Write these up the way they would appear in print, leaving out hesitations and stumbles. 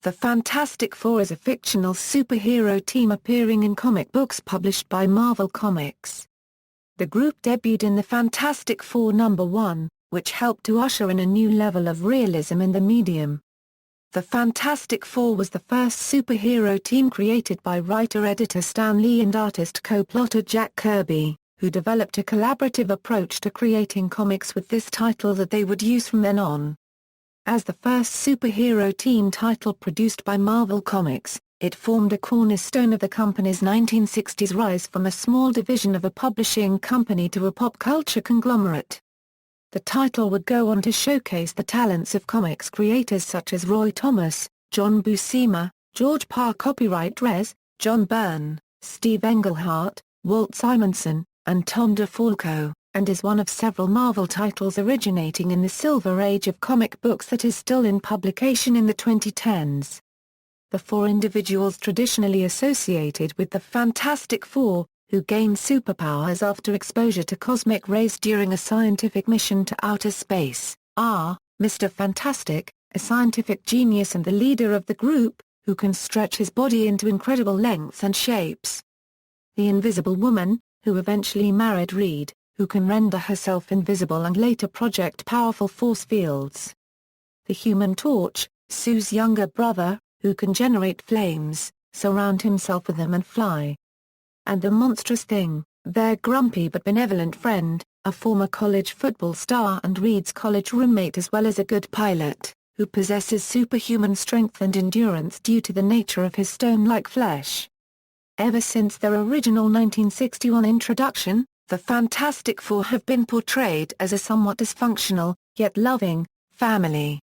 The Fantastic Four is a fictional superhero team appearing in comic books published by Marvel Comics. The group debuted in the Fantastic Four #1, which helped to usher in a new level of realism in the medium. The Fantastic Four was the first superhero team created by writer-editor Stan Lee and artist co-plotter Jack Kirby, who developed a collaborative approach to creating comics with this title that they would use from then on. As the first superhero team title produced by Marvel Comics, it formed a cornerstone of the company's 1960s rise from a small division of a publishing company to a pop culture conglomerate. The title would go on to showcase the talents of comics creators such as Roy Thomas, John Buscema, George Parr, copyright Res, John Byrne, Steve Englehart, Walt Simonson, and Tom DeFalco, and is one of several Marvel titles originating in the Silver Age of comic books that is still in publication in the 2010s. The four individuals traditionally associated with the Fantastic Four, who gain superpowers after exposure to cosmic rays during a scientific mission to outer space, are Mr. Fantastic, a scientific genius and the leader of the group, who can stretch his body into incredible lengths and shapes. The Invisible Woman, who eventually married Reed, who can render herself invisible and later project powerful force fields. The Human Torch, Sue's younger brother, who can generate flames, surround himself with them and fly. And the Monstrous Thing, their grumpy but benevolent friend, a former college football star and Reed's college roommate as well as a good pilot, who possesses superhuman strength and endurance due to the nature of his stone-like flesh. Ever since their original 1961 introduction, the Fantastic Four have been portrayed as a somewhat dysfunctional, yet loving, family.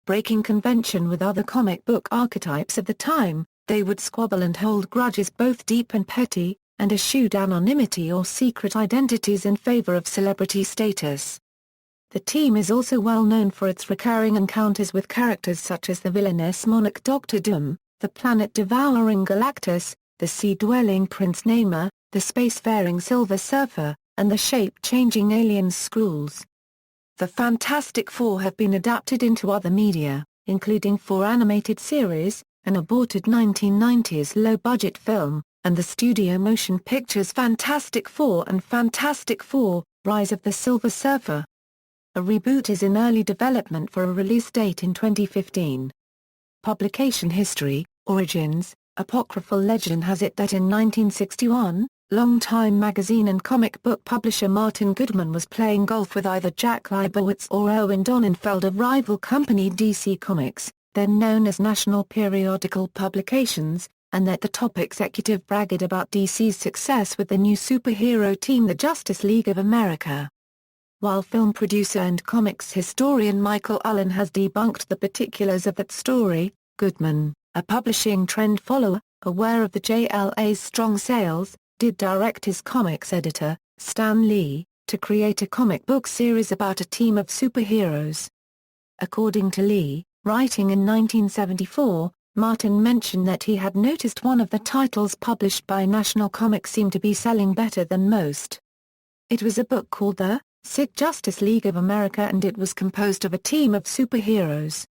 Breaking convention with other comic book archetypes of the time, they would squabble and hold grudges both deep and petty, and eschew anonymity or secret identities in favor of celebrity status. The team is also well known for its recurring encounters with characters such as the villainous monarch Dr. Doom, the planet-devouring Galactus, the sea-dwelling Prince Namor, the spacefaring Silver Surfer, and the shape-changing aliens Skrulls. The Fantastic Four have been adapted into other media, including 4 animated series, an aborted 1990s low-budget film, and the studio motion pictures Fantastic Four and Fantastic Four: Rise of the Silver Surfer. A reboot is in early development for a release date in 2015. Publication history, origins. Apocryphal legend has it that in 1961, longtime magazine and comic book publisher Martin Goodman was playing golf with either Jack Leibowitz or Owen Donenfeld of rival company DC Comics, then known as National Periodical Publications, and that the top executive bragged about DC's success with the new superhero team the Justice League of America. While film producer and comics historian Michael Allen has debunked the particulars of that story, Goodman, a publishing trend follower, aware of the JLA's strong sales, did direct his comics editor, Stan Lee, to create a comic book series about a team of superheroes. According to Lee, writing in 1974, Martin mentioned that he had noticed one of the titles published by National Comics seemed to be selling better than most. It was a book called The Justice League of America and it was composed of a team of superheroes.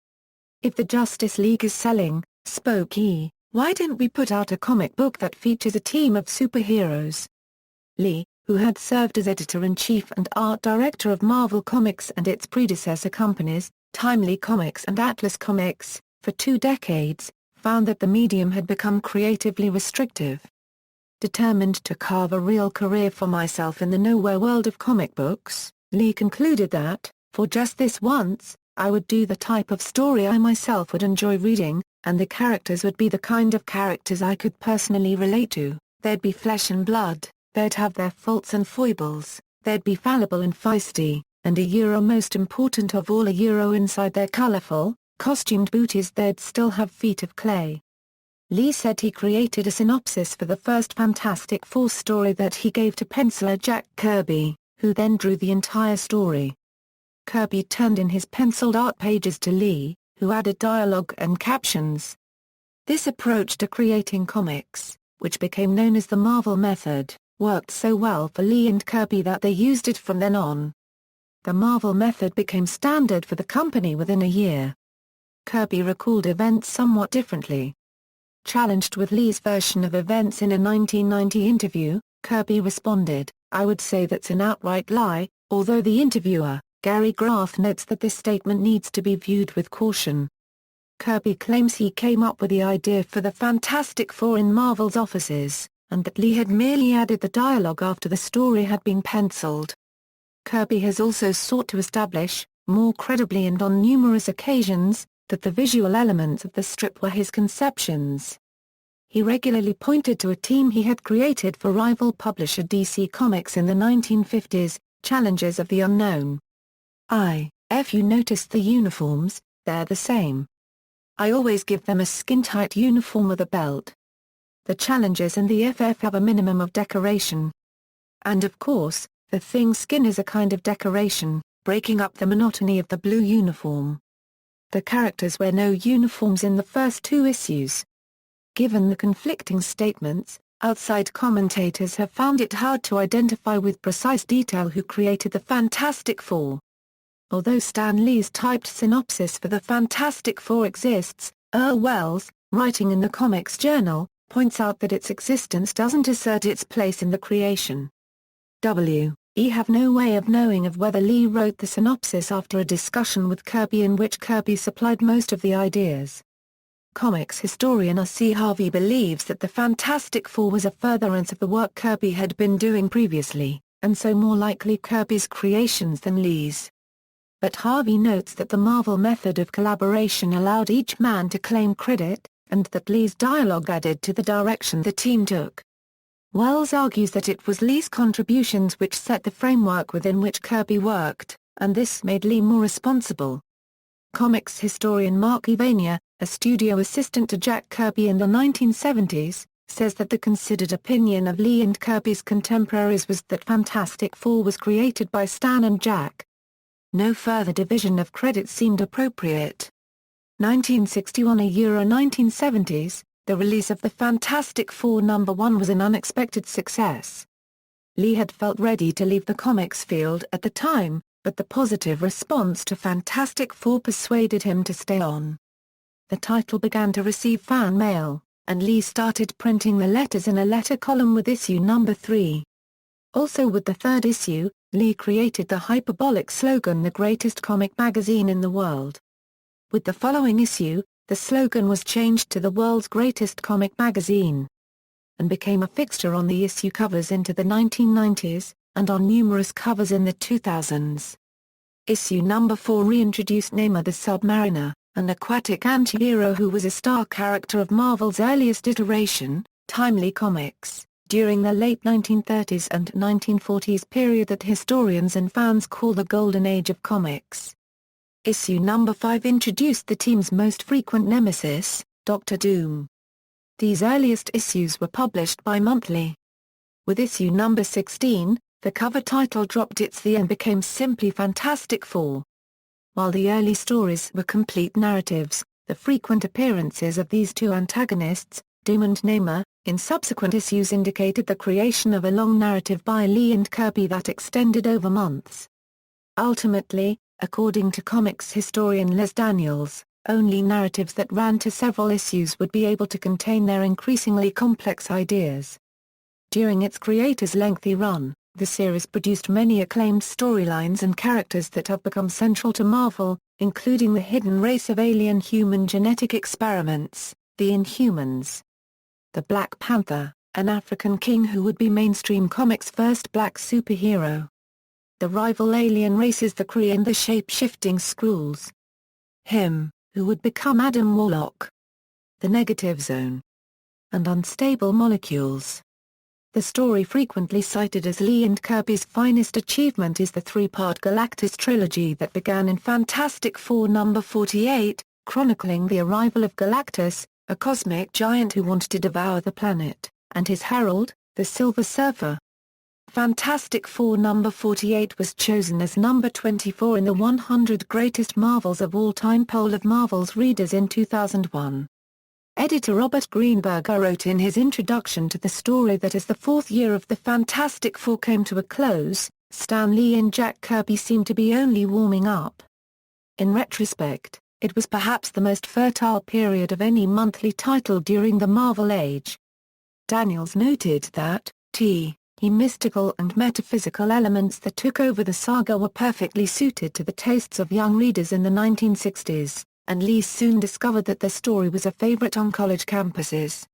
If the Justice League is selling, spoke he, why didn't we put out a comic book that features a team of superheroes? Lee, who had served as editor-in-chief and art director of Marvel Comics and its predecessor companies, Timely Comics and Atlas Comics, for 2 decades, found that the medium had become creatively restrictive. Determined to carve a real career for myself in the nowhere world of comic books, Lee concluded that, for just this once, I would do the type of story I myself would enjoy reading, and the characters would be the kind of characters I could personally relate to. They'd be flesh and blood, they'd have their faults and foibles, they'd be fallible and feisty, and most important of all inside their colorful, costumed booties they'd still have feet of clay. Lee said he created a synopsis for the first Fantastic Four story that he gave to penciler Jack Kirby, who then drew the entire story. Kirby turned in his penciled art pages to Lee, who added dialogue and captions. This approach to creating comics, which became known as the Marvel Method, worked so well for Lee and Kirby that they used it from then on. The Marvel Method became standard for the company within a year. Kirby recalled events somewhat differently. Challenged with Lee's version of events in a 1990 interview, Kirby responded, "I would say that's an outright lie," although the interviewer, Gary Graff, notes that this statement needs to be viewed with caution. Kirby claims he came up with the idea for the Fantastic Four in Marvel's offices, and that Lee had merely added the dialogue after the story had been penciled. Kirby has also sought to establish, more credibly and on numerous occasions, that the visual elements of the strip were his conceptions. He regularly pointed to a team he had created for rival publisher DC Comics in the 1950s, Challengers of the Unknown. If you noticed the uniforms, they're the same. I always give them a skin-tight uniform with a belt. The Challengers and the FF have a minimum of decoration. And of course, the Thing's skin is a kind of decoration, breaking up the monotony of the blue uniform. The characters wear no uniforms in the first 2 issues. Given the conflicting statements, outside commentators have found it hard to identify with precise detail who created the Fantastic Four. Although Stan Lee's typed synopsis for the Fantastic Four exists, Wells, writing in the Comics Journal, points out that its existence doesn't assert its place in the creation. We have no way of knowing of whether Lee wrote the synopsis after a discussion with Kirby in which Kirby supplied most of the ideas. Comics historian R.C. Harvey believes that the Fantastic Four was a furtherance of the work Kirby had been doing previously, and so more likely Kirby's creations than Lee's. But Harvey notes that the Marvel method of collaboration allowed each man to claim credit, and that Lee's dialogue added to the direction the team took. Wells argues that it was Lee's contributions which set the framework within which Kirby worked, and this made Lee more responsible. Comics historian Mark Evania, a studio assistant to Jack Kirby in the 1970s, says that the considered opinion of Lee and Kirby's contemporaries was that Fantastic Four was created by Stan and Jack. No further division of credit seemed appropriate. 1961–1970s, the release of the Fantastic Four #1 was an unexpected success. Lee had felt ready to leave the comics field at the time, but the positive response to Fantastic Four persuaded him to stay on. The title began to receive fan mail, and Lee started printing the letters in a letter column with issue #3. Also with the 3rd issue, Lee created the hyperbolic slogan "The greatest comic magazine in the world." With the following issue, the slogan was changed to "The world's greatest comic magazine," and became a fixture on the issue covers into the 1990s, and on numerous covers in the 2000s. Issue #4 reintroduced Namor the Submariner, an aquatic anti-hero who was a star character of Marvel's earliest iteration, Timely Comics, during the late 1930s and 1940s period that historians and fans call the Golden Age of Comics. Issue #5 introduced the team's most frequent nemesis, Dr. Doom. These earliest issues were published bi-monthly. With issue #16, the cover title dropped its "the" and became simply Fantastic Four. While the early stories were complete narratives, the frequent appearances of these two antagonists, Doom and Namor, in subsequent issues indicated the creation of a long narrative by Lee and Kirby that extended over months. Ultimately, according to comics historian Les Daniels, only narratives that ran to several issues would be able to contain their increasingly complex ideas. During its creator's lengthy run, the series produced many acclaimed storylines and characters that have become central to Marvel, including the hidden race of alien human genetic experiments, the Inhumans. The Black Panther, an African king who would be mainstream comics' first black superhero. The rival alien races the Kree and the shape-shifting Skrulls. Him, who would become Adam Warlock. The Negative Zone. And Unstable Molecules. The story frequently cited as Lee and Kirby's finest achievement is the 3-part Galactus trilogy that began in Fantastic Four #48, chronicling the arrival of Galactus, a cosmic giant who wanted to devour the planet, and his herald, the Silver Surfer. Fantastic Four #48 was chosen as number 24 in the 100 Greatest Marvels of All Time poll of Marvel's readers in 2001. Editor Robert Greenberger wrote in his introduction to the story that as the 4th year of the Fantastic Four came to a close, Stan Lee and Jack Kirby seemed to be only warming up. In retrospect, it was perhaps the most fertile period of any monthly title during the Marvel Age. Daniels noted that, mystical and metaphysical elements that took over the saga were perfectly suited to the tastes of young readers in the 1960s, and Lee soon discovered that the story was a favorite on college campuses.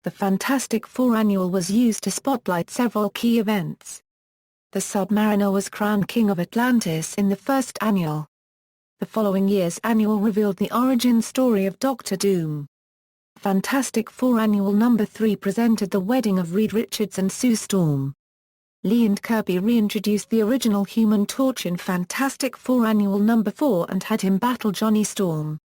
The Fantastic Four annual was used to spotlight several key events. The Submariner was crowned King of Atlantis in the first annual. The following year's annual revealed the origin story of Doctor Doom. Fantastic Four Annual No. 3 presented the wedding of Reed Richards and Sue Storm. Lee and Kirby reintroduced the original Human Torch in Fantastic Four Annual No. 4 and had him battle Johnny Storm.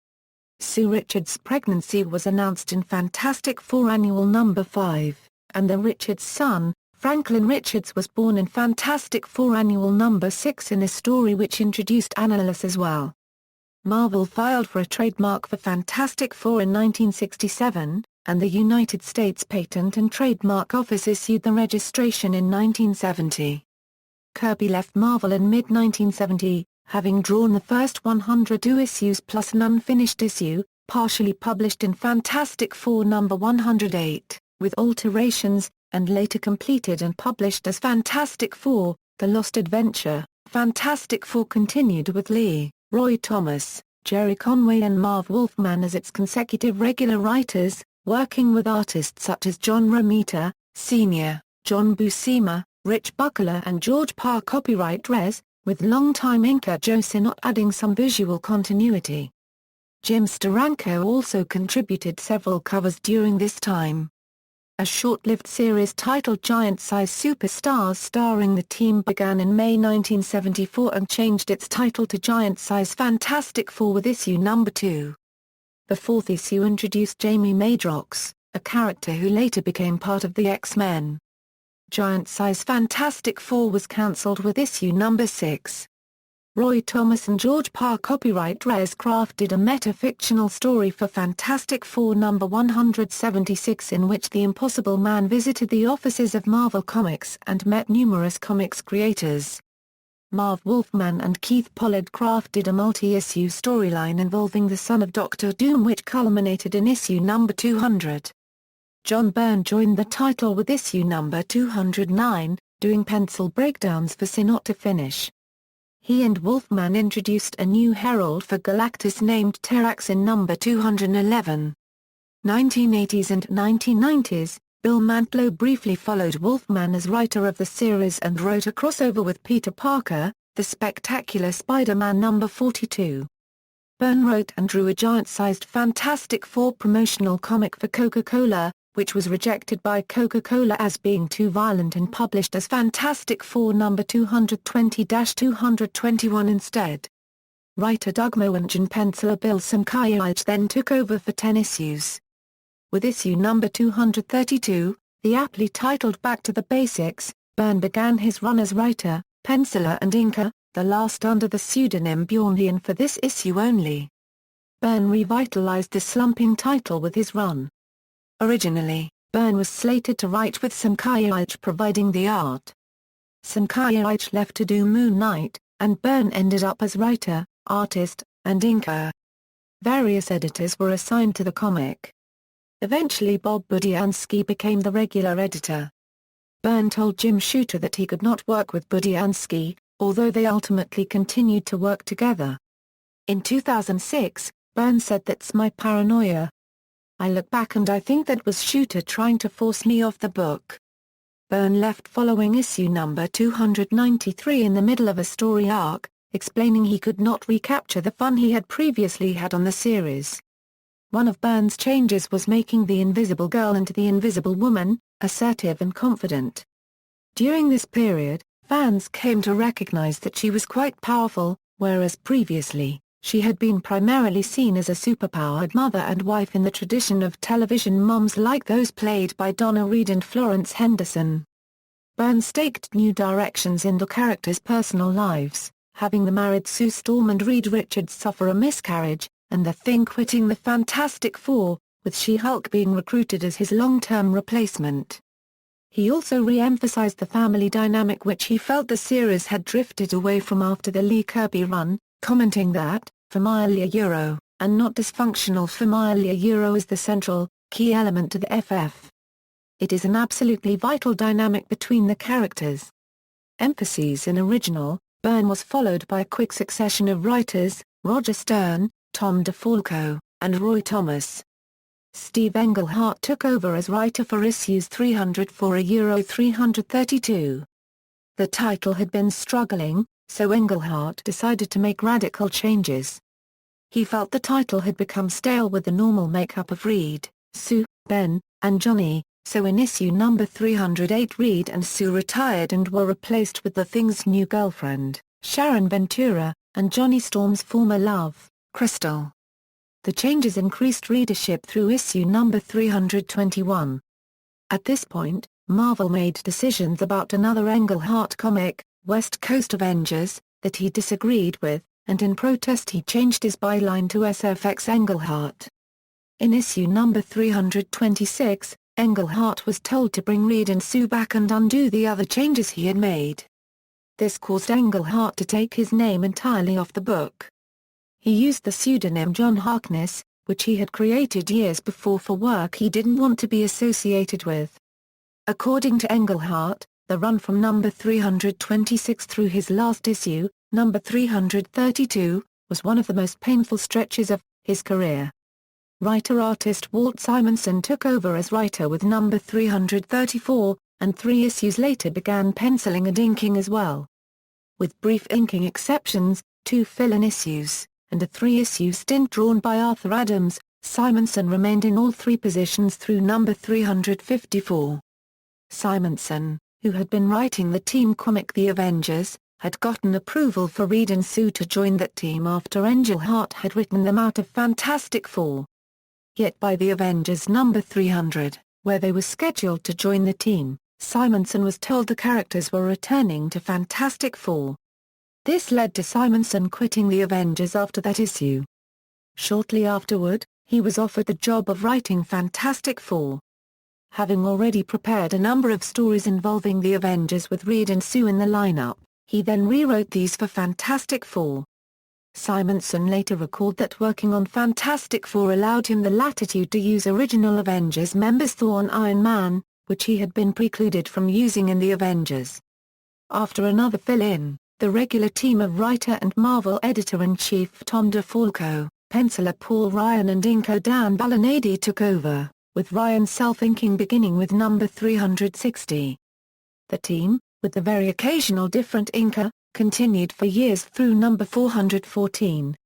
Sue Richards' pregnancy was announced in Fantastic Four Annual No. 5, and the Richards' son, Franklin Richards, was born in Fantastic Four Annual No. 6 in a story which introduced Annalise as well. Marvel filed for a trademark for Fantastic Four in 1967, and the United States Patent and Trademark Office issued the registration in 1970. Kirby left Marvel in mid-1970, having drawn the first 102 issues plus an unfinished issue, partially published in Fantastic Four No. 108, with alterations, and later completed and published as Fantastic Four, The Lost Adventure. Fantastic Four continued with Lee, Roy Thomas, Jerry Conway and Marv Wolfman as its consecutive regular writers, working with artists such as John Romita, Sr., John Buscema, Rich Buckler and George Parr. Copyright Res, with longtime inker Joe Sinnott adding some visual continuity. Jim Steranko also contributed several covers during this time. A short-lived series titled Giant-Size Superstars starring the team began in May 1974 and changed its title to Giant-Size Fantastic Four with issue No. 2. The fourth issue introduced Jamie Madrox, a character who later became part of the X-Men. Giant-Size Fantastic Four was cancelled with issue No. 6. Roy Thomas and George Parr. Copyright Res crafted a meta-fictional story for Fantastic Four No. 176 in which the Impossible Man visited the offices of Marvel Comics and met numerous comics creators. Marv Wolfman and Keith Pollard crafted a multi-issue storyline involving the son of Doctor Doom which culminated in issue No. 200. John Byrne joined the title with issue No. 209, doing pencil breakdowns for Sinnott to finish. He and Wolfman introduced a new herald for Galactus named Terrax in No. 211. 1980s and 1990s, Bill Mantlo briefly followed Wolfman as writer of the series and wrote a crossover with Peter Parker, The Spectacular Spider-Man No. 42. Byrne wrote and drew a giant-sized Fantastic Four promotional comic for Coca-Cola, which was rejected by Coca-Cola as being too violent and published as Fantastic Four No. 220-221 instead. Writer Doug Moench and penciler Bill Sienkiewicz then took over for 10 issues. With issue No. 232, the aptly titled Back to the Basics, Byrne began his run as writer, penciler and inker, the last under the pseudonym Bjorn, and for this issue only. Byrne revitalized the slumping title with his run. Originally, Byrne was slated to write with Sienkiewicz providing the art. Sienkiewicz left to do Moon Knight, and Byrne ended up as writer, artist, and inker. Various editors were assigned to the comic. Eventually Bob Budiansky became the regular editor. Byrne told Jim Shooter that he could not work with Budiansky, although they ultimately continued to work together. In 2006, Byrne said, "That's my paranoia. I look back and I think that was Shooter trying to force me off the book." Byrne left following issue No. 293 in the middle of a story arc, explaining he could not recapture the fun he had previously had on the series. One of Byrne's changes was making the Invisible Girl into the Invisible Woman, assertive and confident. During this period, fans came to recognize that she was quite powerful, whereas previously, she had been primarily seen as a superpowered mother and wife in the tradition of television moms like those played by Donna Reed and Florence Henderson. Byrne staked new directions in the characters' personal lives, having the married Sue Storm and Reed Richards suffer a miscarriage, and the Thing quitting the Fantastic Four, with She-Hulk being recruited as his long-term replacement. He also re-emphasized the family dynamic which he felt the series had drifted away from after the Lee Kirby run, commenting that, "For my and not dysfunctional familia is the central, key element to the FF. It is an absolutely vital dynamic between the characters. Emphases in original, Byrne was followed by a quick succession of writers, Roger Stern, Tom DeFalco, and Roy Thomas. Steve Englehart took over as writer for issues 304 to 332. The title had been struggling, so Englehart decided to make radical changes. He felt the title had become stale with the normal makeup of Reed, Sue, Ben, and Johnny, so in issue number 308 Reed and Sue retired and were replaced with the Thing's new girlfriend, Sharon Ventura, and Johnny Storm's former love, Crystal. The changes increased readership through issue number 321. At this point, Marvel made decisions about another Englehart comic, West Coast Avengers, that he disagreed with, and in protest he changed his byline to SFX Englehart. In issue number 326, Englehart was told to bring Reed and Sue back and undo the other changes he had made. This caused Englehart to take his name entirely off the book. He used the pseudonym John Harkness, which he had created years before for work he didn't want to be associated with. According to Englehart, the run from number 326 through his last issue, number 332, was one of the most painful stretches of his career. Writer-artist Walt Simonson took over as writer with number 334, and 3 issues later began penciling and inking as well. With brief inking exceptions, 2 fill-in issues, and a 3-issue stint drawn by Arthur Adams, Simonson remained in all 3 positions through number 354. Simonson, who had been writing the team comic The Avengers, had gotten approval for Reed and Sue to join that team after Englehart had written them out of Fantastic Four. Yet by The Avengers number 300, where they were scheduled to join the team, Simonson was told the characters were returning to Fantastic Four. This led to Simonson quitting The Avengers after that issue. Shortly afterward, he was offered the job of writing Fantastic Four. Having already prepared a number of stories involving the Avengers with Reed and Sue in the lineup, he then rewrote these for Fantastic Four. Simonson later recalled that working on Fantastic Four allowed him the latitude to use original Avengers members Thor and Iron Man, which he had been precluded from using in the Avengers. After another fill-in, the regular team of writer and Marvel editor-in-chief Tom DeFalco, penciler Paul Ryan and inker Dan Ballinady took over, with Ryan self-inking beginning with number 360. The team, with the very occasional different inker, continued for years through number 414.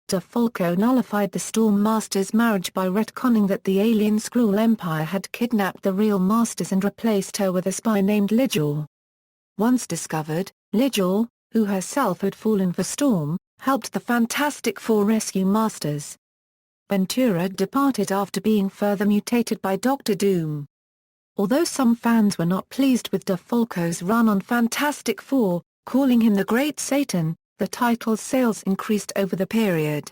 DeFalco nullified the Storm Masters' marriage by retconning that the alien Skrull Empire had kidnapped the real Masters and replaced her with a spy named Lidjaw. Once discovered, Lidjaw, who herself had fallen for Storm, helped the Fantastic Four rescue Masters. Ventura departed after being further mutated by Doctor Doom. Although some fans were not pleased with DeFalco's run on Fantastic Four, calling him the Great Satan, the title's sales increased over the period.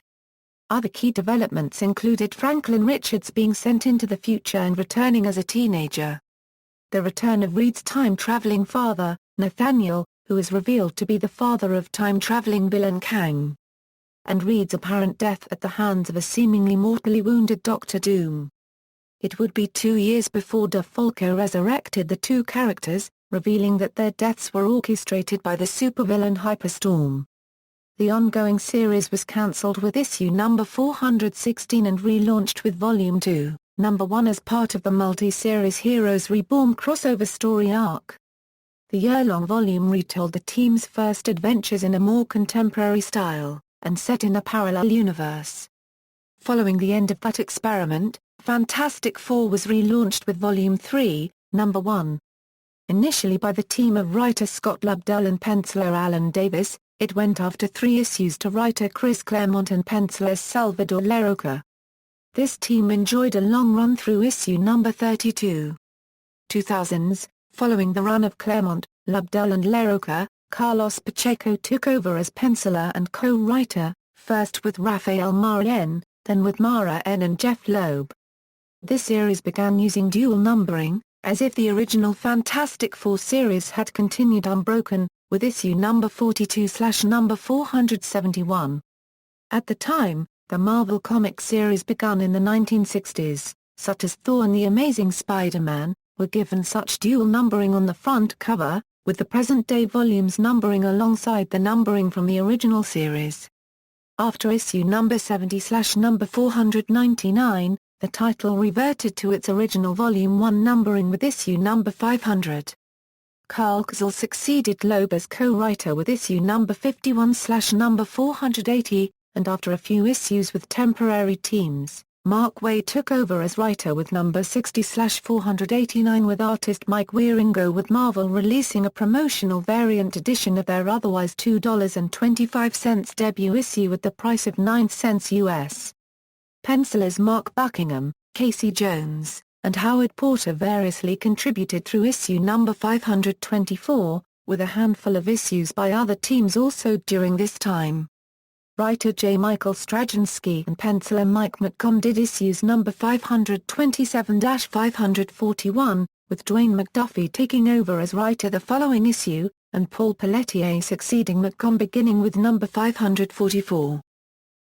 Other key developments included Franklin Richards being sent into the future and returning as a teenager. The return of Reed's time-traveling father, Nathaniel, who is revealed to be the father of time-traveling villain Kang. And Reed's apparent death at the hands of a seemingly mortally wounded Doctor Doom. It would be 2 years before DeFalco resurrected the 2 characters, revealing that their deaths were orchestrated by the supervillain Hyperstorm. The ongoing series was cancelled with issue number 416 and relaunched with Volume 2, number 1 as part of the multi-series Heroes Reborn crossover story arc. The year-long volume retold the team's first adventures in a more contemporary style, and set in a parallel universe. Following the end of that experiment, Fantastic Four was relaunched with Volume 3, number 1. Initially by the team of writer Scott Lobdell and penciler Alan Davis, it went after 3 issues to writer Chris Claremont and penciler Salvador Larroca. This team enjoyed a long run through issue number 32. 2000s, following the run of Claremont, Lobdell and Larroca, Carlos Pacheco took over as penciler and co-writer, first with Rafael Mara N., then with Mara N. and Jeff Loeb. This series began using dual numbering, as if the original Fantastic Four series had continued unbroken, with issue number 42/number 471. At the time, The Marvel Comics series begun in the 1960s, such as Thor and the Amazing Spider-Man, were given such dual numbering on the front cover, with the present-day volumes numbering alongside the numbering from the original series. After issue number 70/number 499, the title reverted to its original Volume 1 numbering with issue number 500. Carl Kazel succeeded Loeb as co-writer with issue number 51/number 480, and after a few issues with temporary teams, Mark Waid took over as writer with number 60/489 with artist Mike Wieringo, with Marvel releasing a promotional variant edition of their otherwise $2.25 debut issue at the price of 9 cents US. Pencilers Mark Buckingham, Casey Jones, and Howard Porter variously contributed through issue number 524, with a handful of issues by other teams also during this time. Writer J. Michael Straczynski and penciler Mike McComb did issues number 527-541, with Dwayne McDuffie taking over as writer the following issue, and Paul Pelletier succeeding McComb beginning with number 544.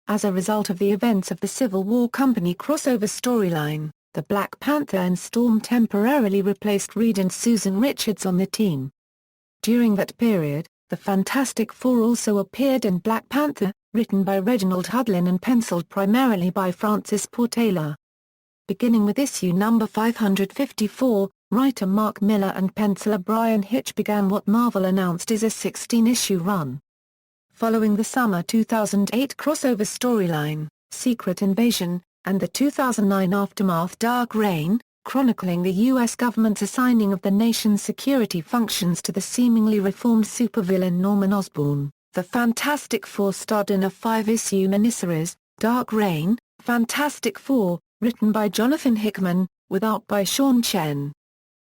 As a result of the events of the Civil War Company crossover storyline, the Black Panther and Storm temporarily replaced Reed and Susan Richards on the team. During that period, the Fantastic Four also appeared in Black Panther, written by Reginald Hudlin and penciled primarily by Francis Portela. Beginning with issue number 554, writer Mark Miller and penciler Brian Hitch began what Marvel announced is a 16-issue run. Following the summer 2008 crossover storyline, Secret Invasion, and the 2009 aftermath Dark Reign, chronicling the U.S. government's assigning of the nation's security functions to the seemingly reformed supervillain Norman Osborn, the Fantastic Four starred in a 5-issue miniseries, Dark Reign, Fantastic Four, written by Jonathan Hickman, with art by Sean Chen.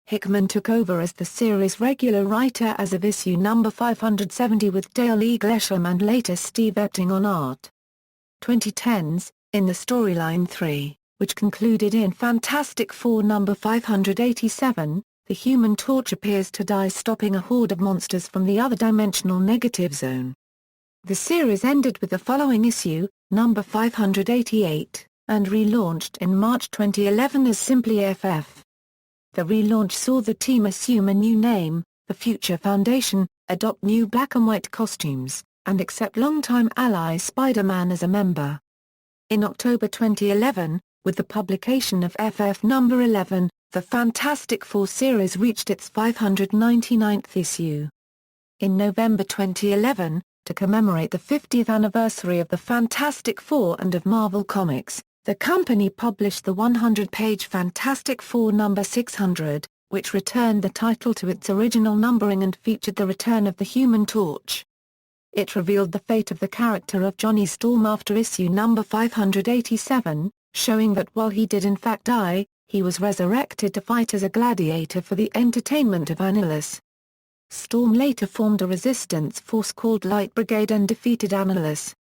Hickman took over as the series' regular writer as of issue number 570 with Dale E. Glesham and later Steve Epting on art. 2010s, in the storyline 3, which concluded in Fantastic Four number 587, the Human Torch appears to die stopping a horde of monsters from the other dimensional negative zone. The series ended with the following issue, number 588, and relaunched in March 2011 as simply FF. The relaunch saw the team assume a new name, the Future Foundation, adopt new black and white costumes, and accept longtime ally Spider-Man as a member. In October 2011, with the publication of FF number 11, the Fantastic Four series reached its 599th issue. In November 2011, to commemorate the 50th anniversary of the Fantastic Four and of Marvel Comics, the company published the 100-page Fantastic Four number 600, which returned the title to its original numbering and featured the return of the Human Torch. It revealed the fate of the character of Johnny Storm after issue number 587, showing that while he did in fact die, he was resurrected to fight as a gladiator for the entertainment of Annihilus. Storm later formed a resistance force called Light Brigade and defeated Annihilus.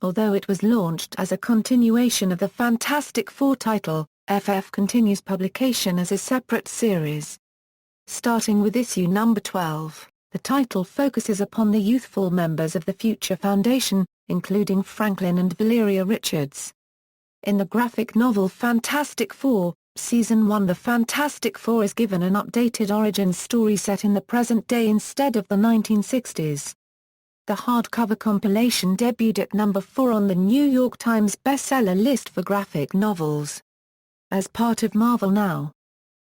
Although it was launched as a continuation of the Fantastic Four title, FF continues publication as a separate series. Starting with issue number 12, the title focuses upon the youthful members of the Future Foundation, including Franklin and Valeria Richards. In the graphic novel Fantastic Four, Season 1, the Fantastic Four is given an updated origin story set in the present day instead of the 1960s. The hardcover compilation debuted at number 4 on the New York Times bestseller list for graphic novels. As part of Marvel Now,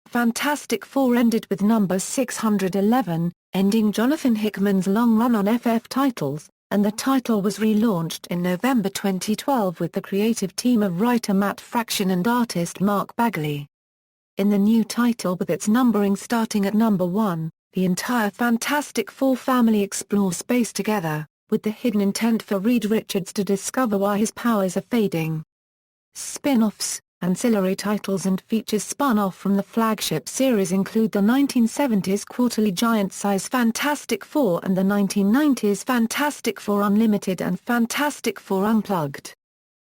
Fantastic Four ended with number 611, ending Jonathan Hickman's long run on FF titles, and the title was relaunched in November 2012 with the creative team of writer Matt Fraction and artist Mark Bagley. In the new title with its numbering starting at number 1, the entire Fantastic Four family explore space together, with the hidden intent for Reed Richards to discover why his powers are fading. Spin-offs, ancillary titles and features spun off from the flagship series include the 1970s quarterly giant-size Fantastic Four and the 1990s Fantastic Four Unlimited and Fantastic Four Unplugged.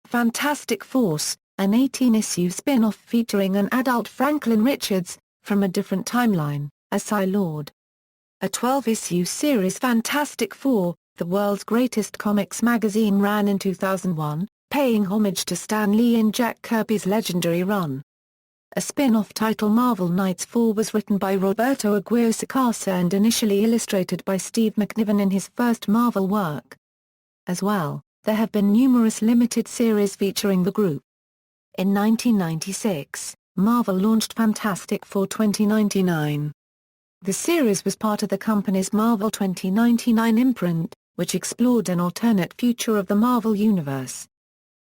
Fantastic Force, an 18-issue spin-off featuring an adult Franklin Richards, from a different timeline, as Psy-Lord. A 12-issue series Fantastic Four, the world's greatest comics magazine ran in 2001, paying homage to Stan Lee and Jack Kirby's legendary run. A spin-off title Marvel Knights 4 was written by Roberto Aguirre Sacasa and initially illustrated by Steve McNiven in his first Marvel work. As well, there have been numerous limited series featuring the group. In 1996, Marvel launched Fantastic Four 2099. The series was part of the company's Marvel 2099 imprint, which explored an alternate future of the Marvel Universe.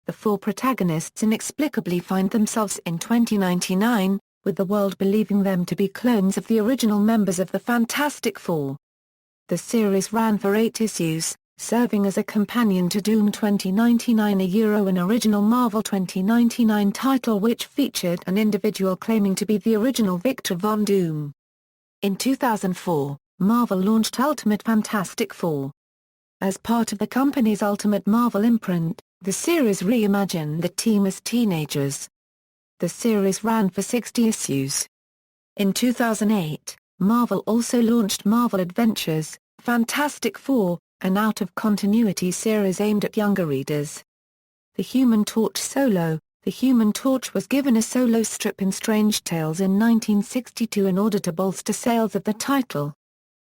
The four protagonists inexplicably find themselves in 2099, with the world believing them to be clones of the original members of the Fantastic Four. The series ran for 8 issues, serving as a companion to Doom 2099, an original Marvel 2099 title which featured an individual claiming to be the original Victor Von Doom. In 2004, Marvel launched Ultimate Fantastic Four. As part of the company's Ultimate Marvel imprint, the series reimagined the team as teenagers. The series ran for 60 issues. In 2008, Marvel also launched Marvel Adventures, Fantastic Four, an out-of-continuity series aimed at younger readers. The Human Torch Solo. The Human Torch was given a solo strip in Strange Tales in 1962 in order to bolster sales of the title.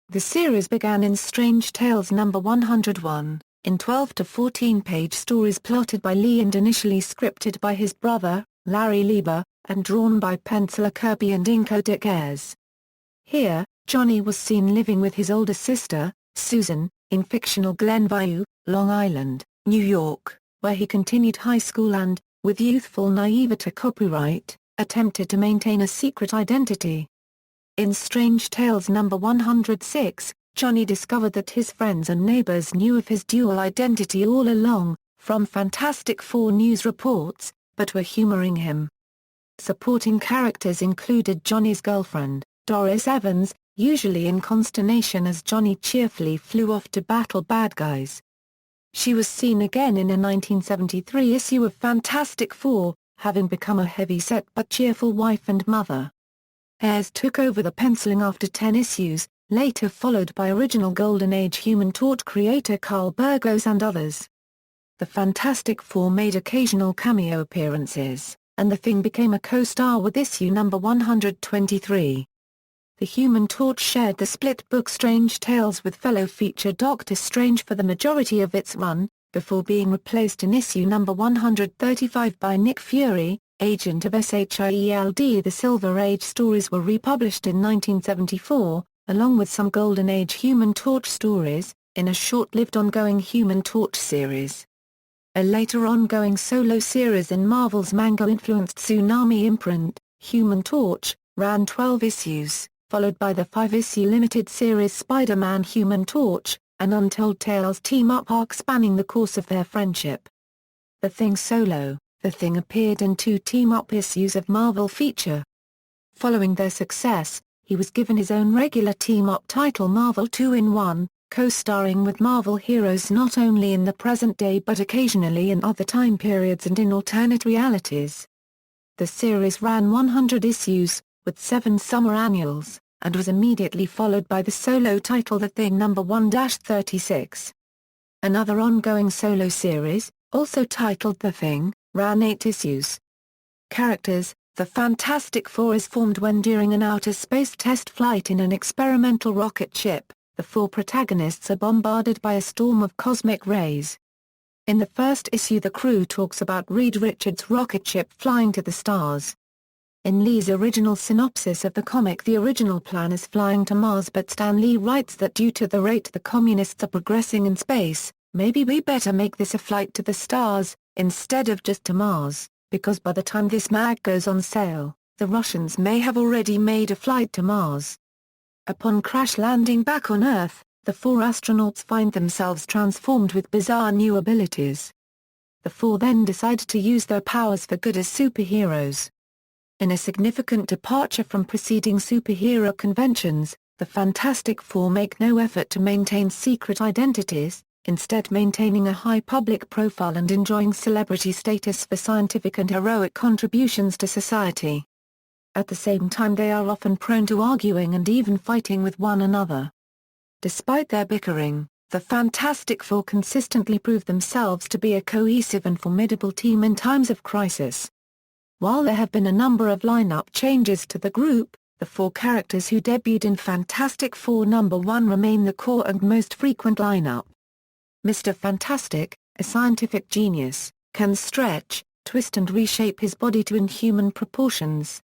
The series began in Strange Tales number 101, in 12 to 14-page stories plotted by Lee and initially scripted by his brother, Larry Lieber, and drawn by penciler Kirby and inker Dick Ayers. Here, Johnny was seen living with his older sister, Susan, in fictional Glenview, Long Island, New York, where he continued high school and, with youthful naivete copyright, attempted to maintain a secret identity. In Strange Tales number 106, Johnny discovered that his friends and neighbors knew of his dual identity all along, from Fantastic Four news reports, but were humoring him. Supporting characters included Johnny's girlfriend, Doris Evans, usually in consternation as Johnny cheerfully flew off to battle bad guys. She was seen again in a 1973 issue of Fantastic Four, having become a heavy-set but cheerful wife and mother. Ayers took over the penciling after 10 issues, later followed by original Golden Age Human Torch creator Carl Burgos and others. The Fantastic Four made occasional cameo appearances, and the Thing became a co-star with issue number 123. The Human Torch shared the split book Strange Tales with fellow feature Doctor Strange for the majority of its run, before being replaced in issue number 135 by Nick Fury, agent of SHIELD. The Silver Age stories were republished in 1974, along with some Golden Age Human Torch stories, in a short-lived ongoing Human Torch series. A later ongoing solo series in Marvel's manga-influenced Tsunami imprint, Human Torch, ran 12 issues, followed by the 5-issue limited series Spider-Man Human Torch, an Untold Tales team-up arc spanning the course of their friendship. The Thing solo. The Thing appeared in 2 team-up issues of Marvel Feature. Following their success, he was given his own regular team-up title Marvel 2-in-1, co-starring with Marvel heroes not only in the present day but occasionally in other time periods and in alternate realities. The series ran 100 issues, with 7 summer annuals, and was immediately followed by the solo title The Thing number 1-36. Another ongoing solo series, also titled The Thing, ran 8 issues. Characters. The Fantastic Four is formed when during an outer space test flight in an experimental rocket ship, the 4 protagonists are bombarded by a storm of cosmic rays. In the first issue the crew talks about Reed Richards' rocket ship flying to the stars. In Lee's original synopsis of the comic the original plan is flying to Mars, but Stan Lee writes that due to the rate the communists are progressing in space, maybe we better make this a flight to the stars, instead of just to Mars, because by the time this mag goes on sale, the Russians may have already made a flight to Mars. Upon crash landing back on Earth, the 4 astronauts find themselves transformed with bizarre new abilities. The 4 then decide to use their powers for good as superheroes. In a significant departure from preceding superhero conventions, the Fantastic Four make no effort to maintain secret identities, instead maintaining a high public profile and enjoying celebrity status for scientific and heroic contributions to society. At the same time they are often prone to arguing and even fighting with one another. Despite their bickering, the Fantastic Four consistently prove themselves to be a cohesive and formidable team in times of crisis. While there have been a number of lineup changes to the group, the four characters who debuted in Fantastic Four #1 remain the core and most frequent lineup. Mr. Fantastic, a scientific genius, can stretch, twist and reshape his body to inhuman proportions.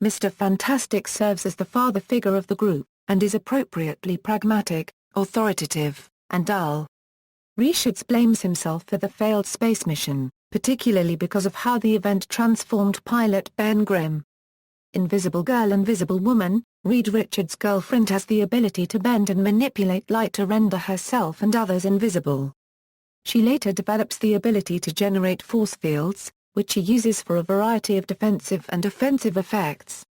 Mr. Fantastic serves as the father figure of the group, and is appropriately pragmatic, authoritative, and dull. Richards blames himself for the failed space mission, particularly because of how the event transformed pilot Ben Grimm. Invisible Girl Invisible Woman, Reed Richards' girlfriend has the ability to bend and manipulate light to render herself and others invisible. She later develops the ability to generate force fields, which she uses for a variety of defensive and offensive effects.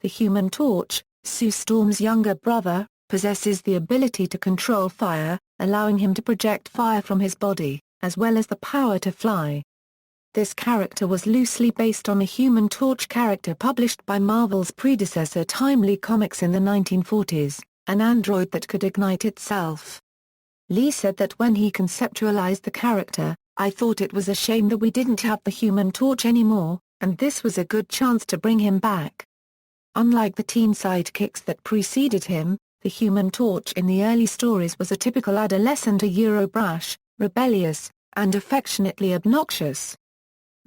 The Human Torch, Sue Storm's younger brother, possesses the ability to control fire, allowing him to project fire from his body, as well as the power to fly. This character was loosely based on a Human Torch character published by Marvel's predecessor Timely Comics in the 1940s, an android that could ignite itself. Lee said that when he conceptualized the character, "I thought it was a shame that we didn't have the Human Torch anymore, and this was a good chance to bring him back." Unlike the teen sidekicks that preceded him, the Human Torch in the early stories was a typical adolescent, brash, rebellious, and affectionately obnoxious.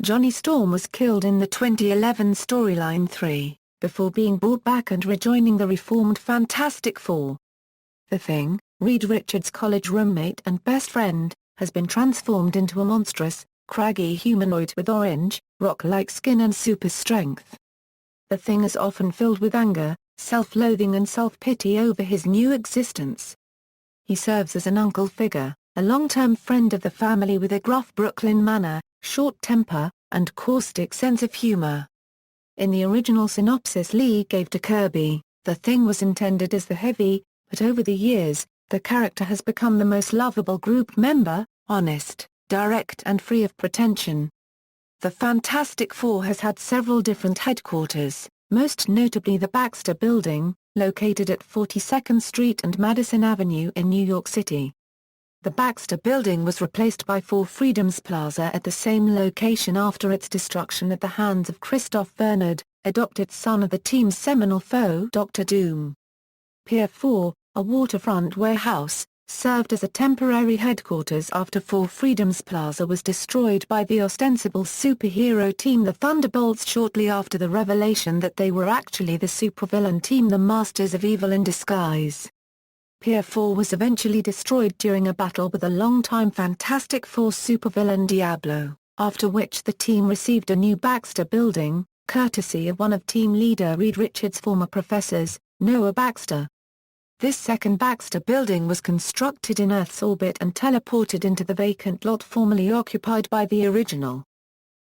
Johnny Storm was killed in the 2011 storyline 3, before being brought back and rejoining the reformed Fantastic Four. The Thing, Reed Richards' college roommate and best friend, has been transformed into a monstrous, craggy humanoid with orange, rock-like skin and super strength. The Thing is often filled with anger, self-loathing and self-pity over his new existence. He serves as an uncle figure, a long-term friend of the family with a gruff Brooklyn manner, short temper, and caustic sense of humor. In the original synopsis Lee gave to Kirby, the Thing was intended as the heavy, but over the years, the character has become the most lovable group member, honest, direct and free of pretension. The Fantastic Four has had several different headquarters, most notably the Baxter Building, located at 42nd Street and Madison Avenue in New York City. The Baxter Building was replaced by Four Freedoms Plaza at the same location after its destruction at the hands of Christoph Bernard, adopted son of the team's seminal foe Dr. Doom. Pier 4, a waterfront warehouse, served as a temporary headquarters after Four Freedoms Plaza was destroyed by the ostensible superhero team the Thunderbolts shortly after the revelation that they were actually the supervillain team the Masters of Evil in disguise. Pier 4 was eventually destroyed during a battle with a longtime Fantastic Four supervillain Diablo, after which the team received a new Baxter Building, courtesy of one of team leader Reed Richards' former professors, Noah Baxter. This second Baxter Building was constructed in Earth's orbit and teleported into the vacant lot formerly occupied by the original.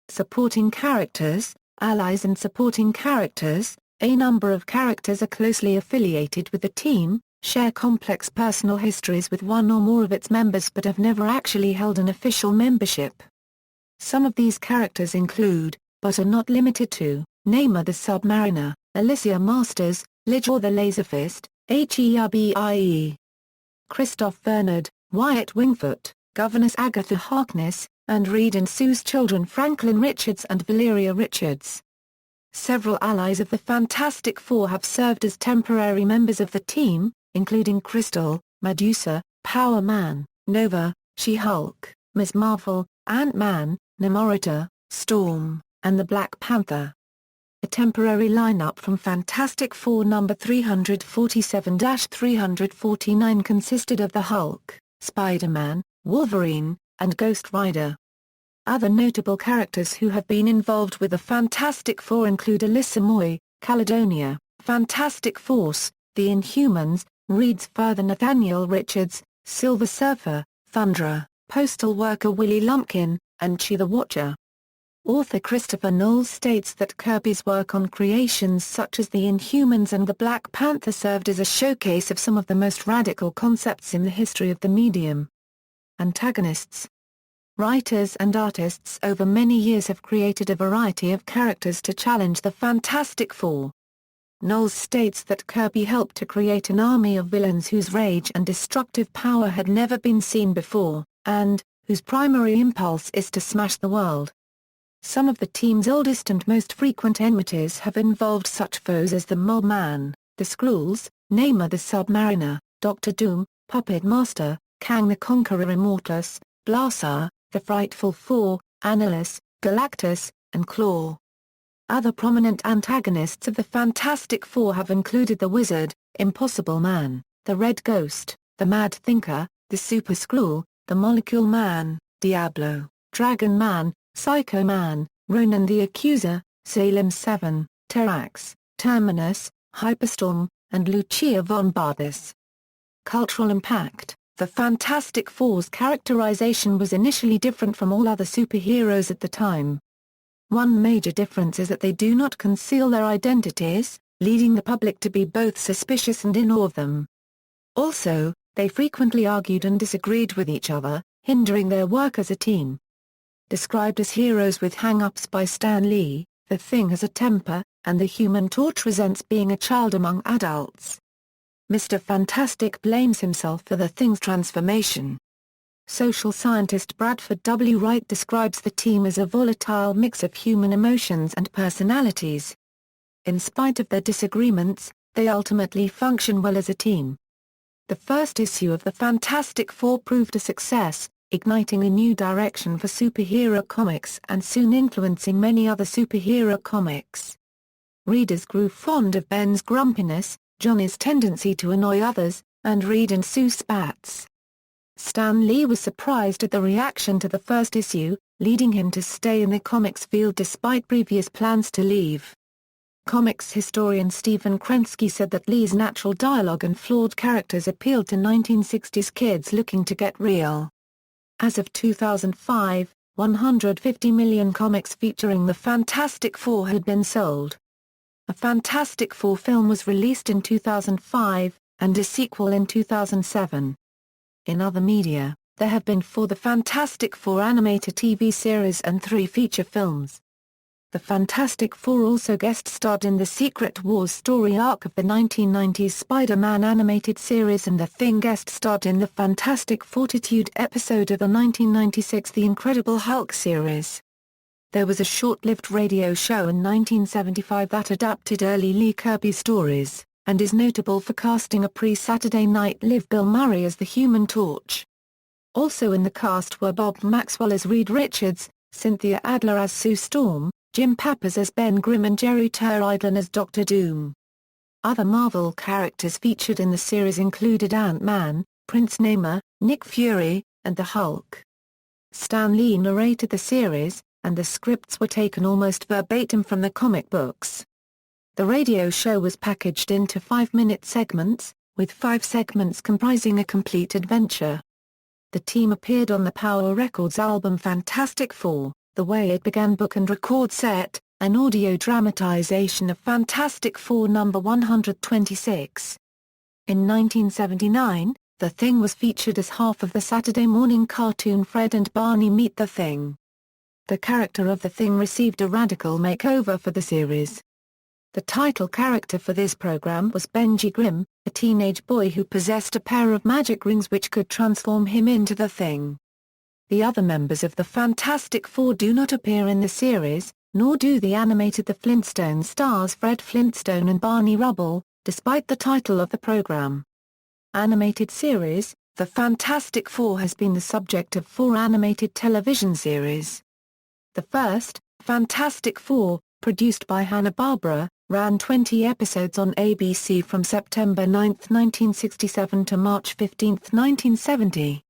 Supporting characters, allies and supporting characters. A number of characters are closely affiliated with the team, share complex personal histories with one or more of its members but have never actually held an official membership. Some of these characters include, but are not limited to, Namor the Submariner, Alicia Masters, Ligor the Laserfist, Herbie, Christoph Bernard, Wyatt Wingfoot, Governess Agatha Harkness, and Reed and Sue's children Franklin Richards and Valeria Richards. Several allies of the Fantastic Four have served as temporary members of the team, including Crystal, Medusa, Power Man, Nova, She-Hulk, Ms. Marvel, Ant-Man, Namorita, Storm, and the Black Panther. A temporary lineup from Fantastic Four number 347-349 consisted of the Hulk, Spider-Man, Wolverine, and Ghost Rider. Other notable characters who have been involved with the Fantastic Four include Alyssa Moy, Caledonia, Fantastic Force, The Inhumans, Reed's father Nathaniel Richards, Silver Surfer, Thunderer, postal worker Willie Lumpkin, and Chi the Watcher. Author Christopher Knowles states that Kirby's work on creations such as the Inhumans and the Black Panther served as a showcase of some of the most radical concepts in the history of the medium. Antagonists. Writers and artists over many years have created a variety of characters to challenge the Fantastic Four. Knowles states that Kirby helped to create an army of villains whose rage and destructive power had never been seen before, and whose primary impulse is to smash the world. Some of the team's oldest and most frequent enmities have involved such foes as the Mob Man, the Skrulls, Namor the Submariner, Doctor Doom, Puppet Master, Kang the Conqueror Immortus, Blaster, the Frightful Four, Annihilus, Galactus, and Claw. Other prominent antagonists of the Fantastic Four have included the Wizard, Impossible Man, the Red Ghost, the Mad Thinker, the Super Skrull, the Molecule Man, Diablo, Dragon Man, Psycho Man, Ronan the Accuser, Salem 7, Terrax, Terminus, Hyperstorm, and Lucia von Bardis. Cultural impact. The Fantastic Four's characterization was initially different from all other superheroes at the time. One major difference is that they do not conceal their identities, leading the public to be both suspicious and in awe of them. Also, they frequently argued and disagreed with each other, hindering their work as a team. Described as heroes with hang-ups by Stan Lee, the Thing has a temper, and the Human Torch resents being a child among adults. Mr. Fantastic blames himself for the Thing's transformation. Social scientist Bradford W. Wright describes the team as a volatile mix of human emotions and personalities. In spite of their disagreements, they ultimately function well as a team. The first issue of the Fantastic Four proved a success, igniting a new direction for superhero comics and soon influencing many other superhero comics. Readers grew fond of Ben's grumpiness, Johnny's tendency to annoy others, and Reed and Sue spats. Stan Lee was surprised at the reaction to the first issue, leading him to stay in the comics field despite previous plans to leave. Comics historian Stephen Krensky said that Lee's natural dialogue and flawed characters appealed to 1960s kids looking to get real. As of 2005, 150 million comics featuring the Fantastic Four had been sold. A Fantastic Four film was released in 2005, and a sequel in 2007. In other media, there have been 4 The Fantastic Four animated TV series and 3 feature films. The Fantastic Four also guest-starred in the Secret Wars story arc of the 1990s Spider-Man animated series, and The Thing guest-starred in the Fantastic Fortitude episode of the 1996 The Incredible Hulk series. There was a short-lived radio show in 1975 that adapted early Lee Kirby stories, and is notable for casting a pre-Saturday Night Live Bill Murray as the Human Torch. Also in the cast were Bob Maxwell as Reed Richards, Cynthia Adler as Sue Storm, Jim Pappas as Ben Grimm, and Jerry Turlington as Dr. Doom. Other Marvel characters featured in the series included Ant-Man, Prince Namor, Nick Fury, and the Hulk. Stan Lee narrated the series, and the scripts were taken almost verbatim from the comic books. The radio show was packaged into 5-minute segments, with 5 segments comprising a complete adventure. The team appeared on the Power Records album Fantastic Four, The Way It Began book and record set, an audio dramatization of Fantastic Four number 126. In 1979, The Thing was featured as half of the Saturday morning cartoon Fred and Barney Meet the Thing. The character of The Thing received a radical makeover for the series. The title character for this program was Benji Grimm, a teenage boy who possessed a pair of magic rings which could transform him into the Thing. The other members of the Fantastic Four do not appear in the series, nor do the animated The Flintstone stars Fred Flintstone and Barney Rubble, despite the title of the program. Animated series: The Fantastic Four has been the subject of 4 animated television series. The first, Fantastic Four, produced by Hanna-Barbera, ran 20 episodes on ABC from September 9, 1967 to March 15, 1970.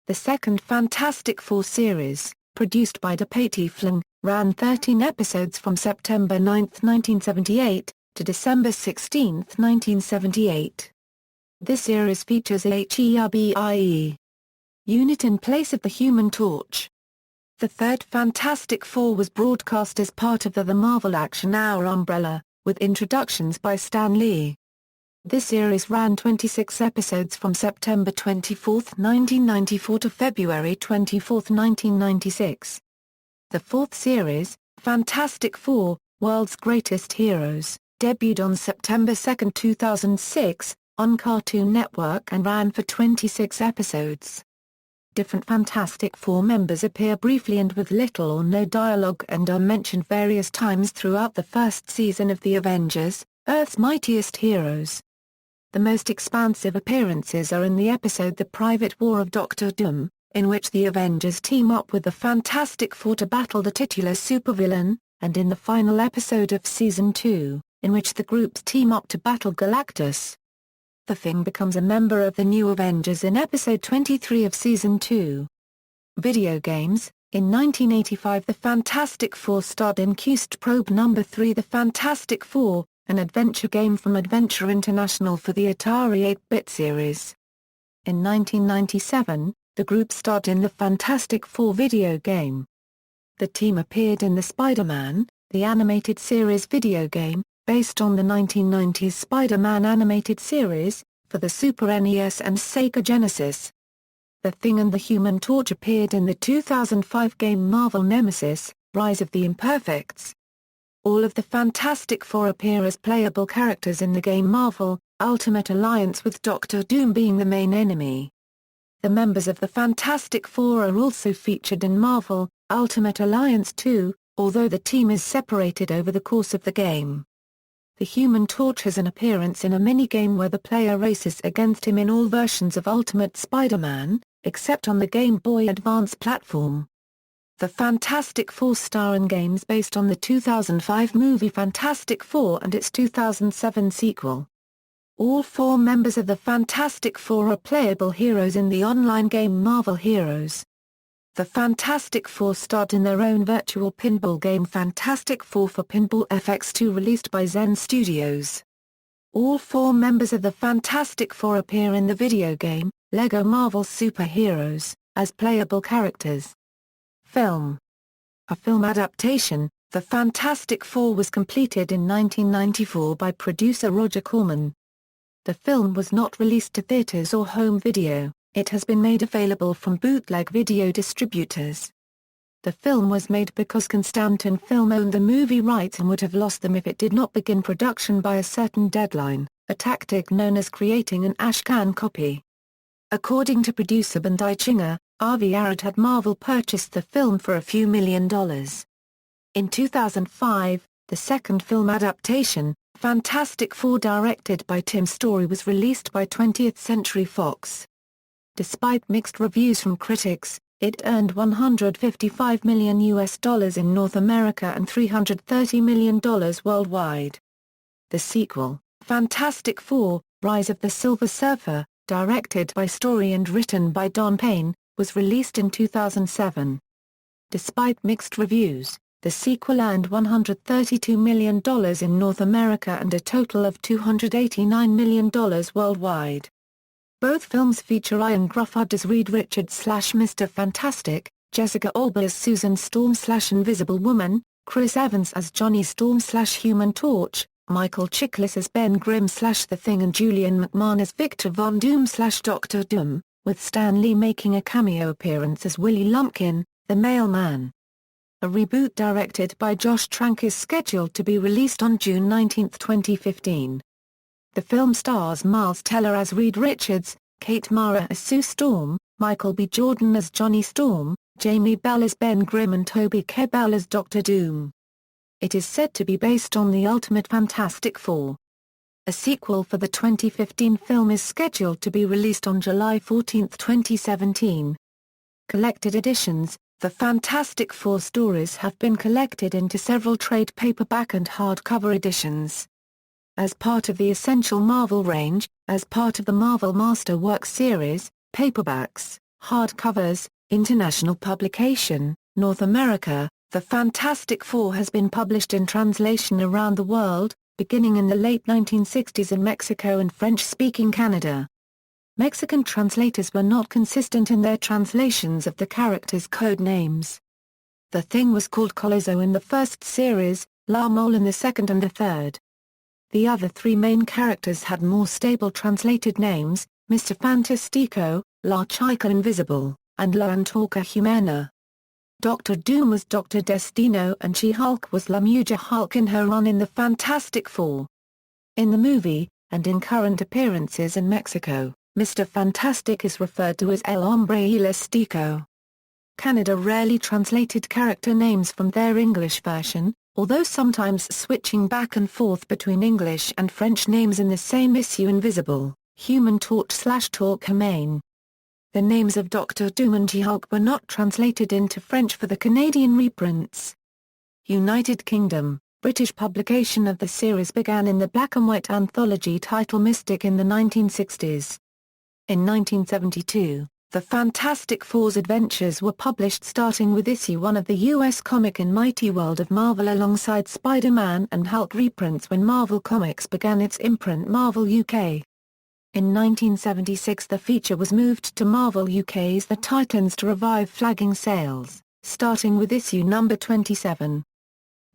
The second Fantastic Four series, produced by DePatie Flynn, ran 13 episodes from September 9, 1978, to December 16, 1978. This series features a HERBIE unit in place of the Human Torch. The third Fantastic Four was broadcast as part of the Marvel Action Hour umbrella, with introductions by Stan Lee. This series ran 26 episodes from September 24, 1994 to February 24, 1996. The fourth series, Fantastic Four, World's Greatest Heroes, debuted on September 2, 2006, on Cartoon Network and ran for 26 episodes. Different Fantastic Four members appear briefly and with little or no dialogue and are mentioned various times throughout the first season of The Avengers, Earth's Mightiest Heroes. The most expansive appearances are in the episode The Private War of Dr. Doom, in which the Avengers team up with the Fantastic Four to battle the titular supervillain, and in the final episode of Season 2, in which the groups team up to battle Galactus. The Thing becomes a member of the New Avengers in episode 23 of Season 2. Video games. In 1985 the Fantastic Four starred in Quest Probe No. 3 The Fantastic Four, an adventure game from Adventure International for the Atari 8-bit series. In 1997, the group starred in the Fantastic Four video game. The team appeared in the Spider-Man, the animated series video game, based on the 1990s Spider-Man animated series, for the Super NES and Sega Genesis. The Thing and the Human Torch appeared in the 2005 game Marvel Nemesis, Rise of the Imperfects. All of the Fantastic Four appear as playable characters in the game Marvel, Ultimate Alliance with Dr. Doom being the main enemy. The members of the Fantastic Four are also featured in Marvel, Ultimate Alliance 2, although the team is separated over the course of the game. The Human Torch has an appearance in a minigame where the player races against him in all versions of Ultimate Spider-Man, except on the Game Boy Advance platform. The Fantastic Four star in games based on the 2005 movie Fantastic Four and its 2007 sequel. All four members of the Fantastic Four are playable heroes in the online game Marvel Heroes. The Fantastic Four starred in their own virtual pinball game Fantastic Four for Pinball FX2 released by Zen Studios. All four members of the Fantastic Four appear in the video game, LEGO Marvel Super Heroes, as playable characters. Film. A film adaptation, The Fantastic Four was completed in 1994 by producer Roger Corman. The film was not released to theaters or home video. It has been made available from bootleg video distributors. The film was made because Constantin Film owned the movie rights and would have lost them if it did not begin production by a certain deadline, a tactic known as creating an ashcan copy. According to producer Ben Deichinger, Avi Arad had Marvel purchased the film for a few $1 million. In 2005, the second film adaptation, Fantastic Four directed by Tim Story was released by 20th Century Fox. Despite mixed reviews from critics, it earned $155 million in North America and $330 million worldwide. The sequel, Fantastic Four, Rise of the Silver Surfer, directed by Story and written by Don Payne, was released in 2007. Despite mixed reviews, the sequel earned $132 million in North America and a total of $289 million worldwide. Both films feature Ian Gruffud as Reed Richards / Mr. Fantastic, Jessica Alba as Susan Storm / Invisible Woman, Chris Evans as Johnny Storm / Human Torch, Michael Chiklis as Ben Grimm / The Thing and Julian McMahon as Victor Von Doom / Dr. Doom, with Stan Lee making a cameo appearance as Willie Lumpkin, the Mailman. A reboot directed by Josh Trank is scheduled to be released on June 19, 2015. The film stars Miles Teller as Reed Richards, Kate Mara as Sue Storm, Michael B. Jordan as Johnny Storm, Jamie Bell as Ben Grimm and Toby Kebbell as Dr. Doom. It is said to be based on the Ultimate Fantastic Four. A sequel for the 2015 film is scheduled to be released on July 14, 2017. Collected editions. The Fantastic Four stories have been collected into several trade paperback and hardcover editions. As part of the Essential Marvel range, as part of the Marvel Masterworks series, paperbacks, hardcovers, international publication, North America, The Fantastic Four has been published in translation around the world, beginning in the late 1960s in Mexico and French-speaking Canada. Mexican translators were not consistent in their translations of the characters' code names. The Thing was called Colozo in the first series, La Mole in the second and the third. The other three main characters had more stable translated names, Mr. Fantastico, La Chica Invisible, and La Antorcha Humana. Dr. Doom was Dr. Destino and She-Hulk was La Mujer Hulk in her run in the Fantastic Four. In the movie, and in current appearances in Mexico, Mr. Fantastic is referred to as El Hombre Elástico. Canada rarely translated character names from their English version, although sometimes switching back and forth between English and French names in the same issue. Invisible, Human Torch/Torquemine. The names of Doctor Doom and She-Hulk were not translated into French for the Canadian reprints. United Kingdom, British publication of the series began in the black-and-white anthology title Mystic in the 1960s. In 1972, the Fantastic Four's adventures were published starting with issue 1 of the U.S. comic in Mighty World of Marvel alongside Spider-Man and Hulk reprints when Marvel Comics began its imprint Marvel UK. In 1976 the feature was moved to Marvel UK's The Titans to revive flagging sales, starting with issue number 27.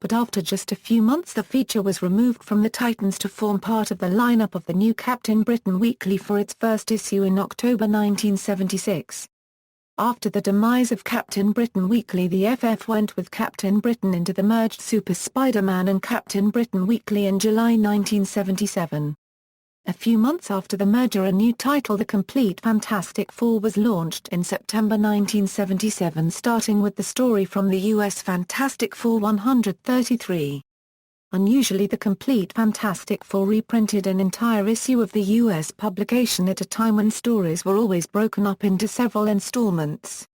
But after just a few months the feature was removed from the Titans to form part of the lineup of the new Captain Britain Weekly for its first issue in October 1976. After the demise of Captain Britain Weekly, the FF went with Captain Britain into the merged Super Spider-Man and Captain Britain Weekly in July 1977. A few months after the merger a new title, The Complete Fantastic Four, was launched in September 1977 starting with the story from the US Fantastic Four 133. Unusually, The Complete Fantastic Four reprinted an entire issue of the US publication at a time when stories were always broken up into several installments.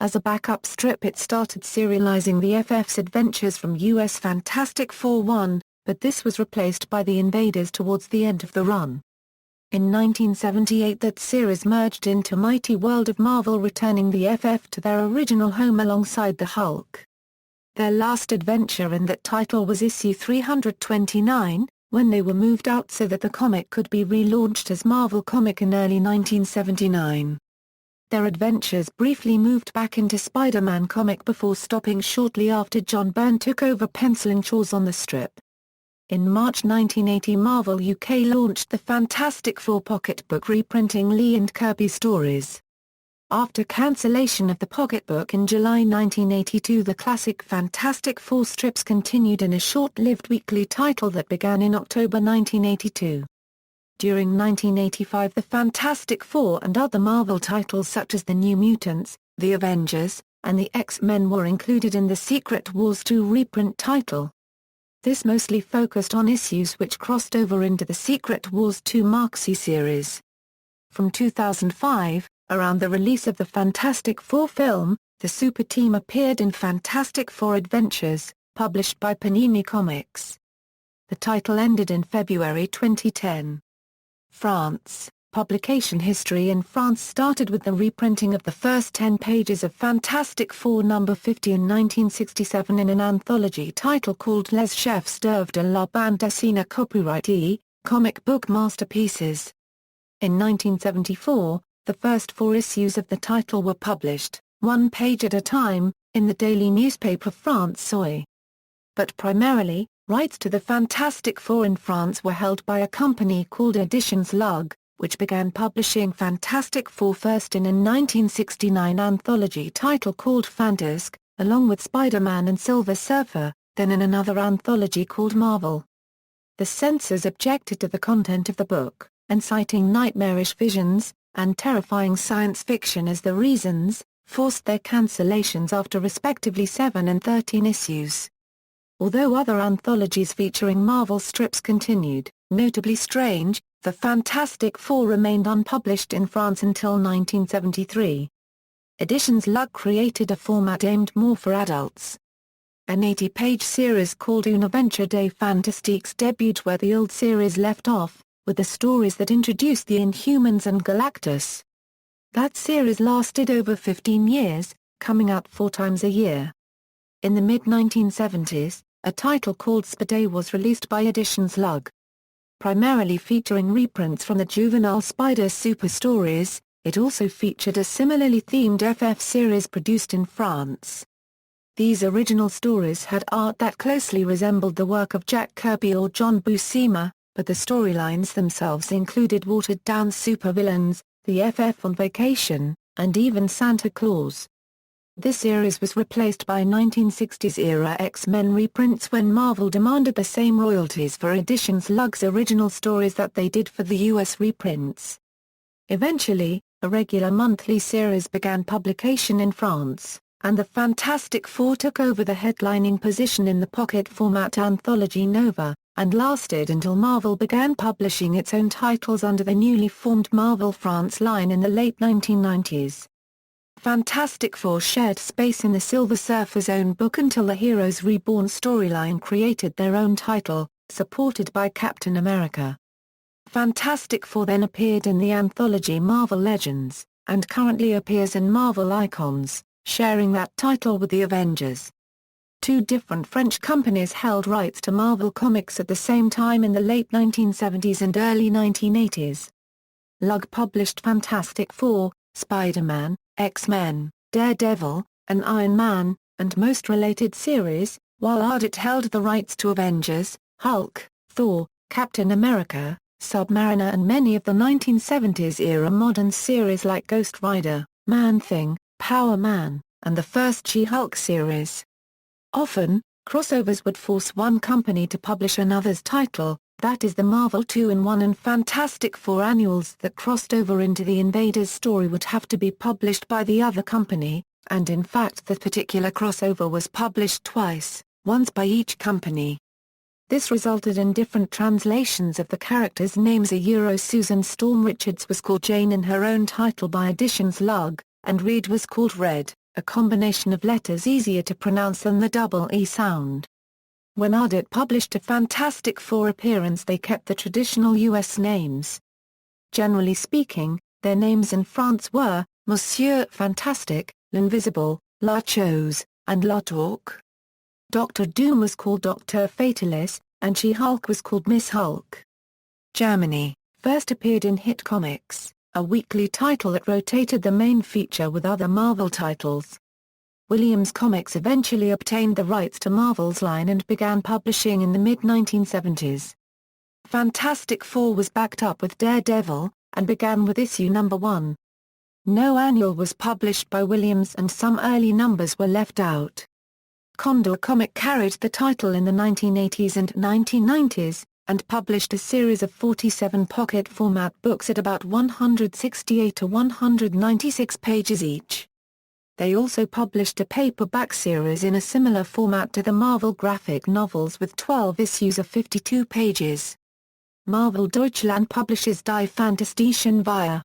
As a backup strip it started serializing the FF's adventures from US Fantastic Four 1, but this was replaced by The Invaders towards the end of the run. In 1978 that series merged into Mighty World of Marvel, returning the FF to their original home alongside the Hulk. Their last adventure in that title was issue 329, when they were moved out so that the comic could be relaunched as Marvel Comic in early 1979. Their adventures briefly moved back into Spider-Man comic before stopping shortly after John Byrne took over penciling chores on the strip. In March 1980 Marvel UK launched the Fantastic Four pocketbook reprinting Lee and Kirby stories. After cancellation of the pocketbook in July 1982 the classic Fantastic Four strips continued in a short-lived weekly title that began in October 1982. During 1985 the Fantastic Four and other Marvel titles such as The New Mutants, The Avengers, and the X-Men were included in the Secret Wars 2 reprint title. This mostly focused on issues which crossed over into the Secret Wars 2 Maxi series. From 2005, around the release of the Fantastic Four film, the Super Team appeared in Fantastic Four Adventures, published by Panini Comics. The title ended in February 2010. France. Publication history in France started with the reprinting of the first 10 pages of Fantastic Four number 50 in 1967 in an anthology title called Les Chefs d'œuvre de la bande dessinée copyright E, Comic Book Masterpieces. In 1974, the first 4 issues of the title were published, one page at a time, in the daily newspaper France Soi. But primarily, rights to the Fantastic Four in France were held by a company called Editions Lug, which began publishing Fantastic Four first in a 1969 anthology title called Fantasque, along with Spider-Man and Silver Surfer, then in another anthology called Marvel. The censors objected to the content of the book, and citing nightmarish visions, and terrifying science fiction as the reasons, forced their cancellations after respectively 7 and 13 issues. Although other anthologies featuring Marvel strips continued, notably Strange, the Fantastic Four remained unpublished in France until 1973. Editions Lug created a format aimed more for adults. An 80-page series called Une Aventure des Fantastiques debuted where the old series left off, with the stories that introduced the Inhumans and Galactus. That series lasted over 15 years, coming out 4 times a year. In the mid-1970s, a title called Spade was released by Editions Lug. Primarily featuring reprints from the juvenile Spider Super stories, it also featured a similarly themed FF series produced in France. These original stories had art that closely resembled the work of Jack Kirby or John Buscema, but the storylines themselves included watered-down supervillains, the FF on vacation, and even Santa Claus. This series was replaced by 1960s-era X-Men reprints when Marvel demanded the same royalties for Editions Lug's original stories that they did for the US reprints. Eventually, a regular monthly series began publication in France, and the Fantastic Four took over the headlining position in the pocket format Anthology Nova, and lasted until Marvel began publishing its own titles under the newly formed Marvel France line in the late 1990s. Fantastic Four shared space in the Silver Surfer's own book until the Heroes Reborn storyline created their own title, supported by Captain America. Fantastic Four then appeared in the anthology Marvel Legends, and currently appears in Marvel Icons, sharing that title with the Avengers. Two different French companies held rights to Marvel Comics at the same time in the late 1970s and early 1980s. Lug published Fantastic Four, Spider-Man, X-Men, Daredevil, and Iron Man, and most related series, while Ardent held the rights to Avengers, Hulk, Thor, Captain America, Submariner and many of the 1970s-era modern series like Ghost Rider, Man-Thing, Power Man, and the first She-Hulk series. Often, crossovers would force one company to publish another's title, that is the Marvel 2-in-1 and Fantastic Four annuals that crossed over into the Invaders story would have to be published by the other company, and in fact that particular crossover was published twice, once by each company. This resulted in different translations of the characters' names. Susan Storm Richards was called Jane in her own title by Editions Lug, and Reed was called Red, a combination of letters easier to pronounce than the double E sound. When Ardent published a Fantastic Four appearance they kept the traditional US names. Generally speaking, their names in France were, Monsieur Fantastic, L'Invisible, La Chose, and La Talk. Doctor Doom was called Dr. Fatalis, and She-Hulk was called Miss Hulk. Germany, first appeared in Hit Comics, a weekly title that rotated the main feature with other Marvel titles. Williams Comics eventually obtained the rights to Marvel's line and began publishing in the mid-1970s. Fantastic Four was backed up with Daredevil, and began with issue number 1. No annual was published by Williams and some early numbers were left out. Condor Comic carried the title in the 1980s and 1990s, and published a series of 47 pocket format books at about 168 to 196 pages each. They also published a paperback series in a similar format to the Marvel graphic novels with 12 issues of 52 pages. Marvel Deutschland publishes Die Fantastischen Vier.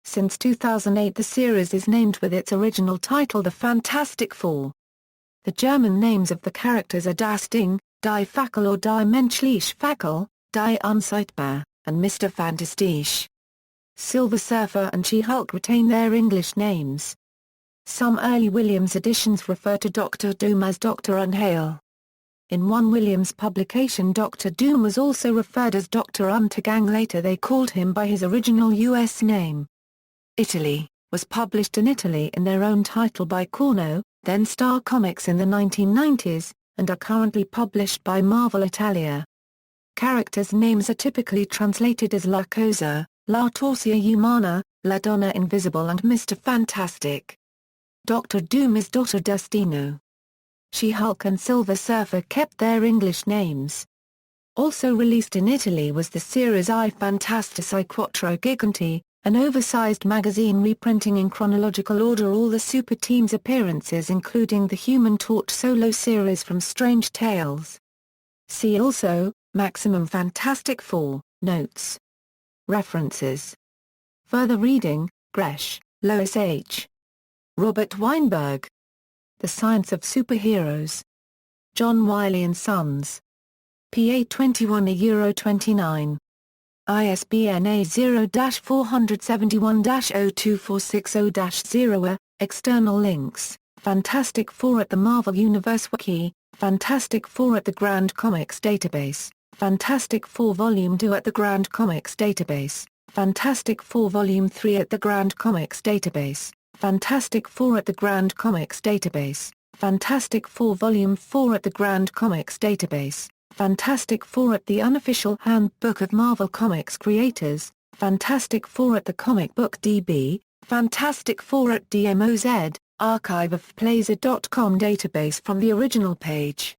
Since 2008 the series is named with its original title The Fantastic Four. The German names of the characters are Das Ding, Die Fackel or Die Menschliche Fackel, Die Unsichtbar, and Mr. Fantastisch. Silver Surfer and She-Hulk retain their English names. Some early Williams editions refer to Dr. Doom as Dr. Unheil. In one Williams publication Dr. Doom was also referred as Dr. Untergang. Later they called him by his original US name. Italy, was published in Italy in their own title by Corno, then Star Comics in the 1990s, and are currently published by Marvel Italia. Characters' names are typically translated as La Cosa, La Torsia Humana, La Donna Invisible and Mr. Fantastic. Dr. Doom is Dottor Destino. She-Hulk and Silver Surfer kept their English names. Also released in Italy was the series I Fantastici Quattro Giganti, an oversized magazine reprinting in chronological order all the Super Team's appearances including the Human Torch solo series from Strange Tales. See also, Maximum Fantastic Four, Notes. References. Further reading, Gresh, Lois H. Robert Weinberg. The Science of Superheroes. John Wiley & Sons. PA 21/29. ISBN A0-471-02460-0. External links, Fantastic Four at the Marvel Universe Wiki, Fantastic Four at the Grand Comics Database, Fantastic Four Volume 2 at the Grand Comics Database, Fantastic Four Volume 3 at the Grand Comics Database, Fantastic Four at the Grand Comics Database, Fantastic Four Volume 4 at the Grand Comics Database, Fantastic Four at the Unofficial Handbook of Marvel Comics Creators, Fantastic Four at the Comic Book DB, Fantastic Four at DMOZ, Archive of Plays.com database from the original page.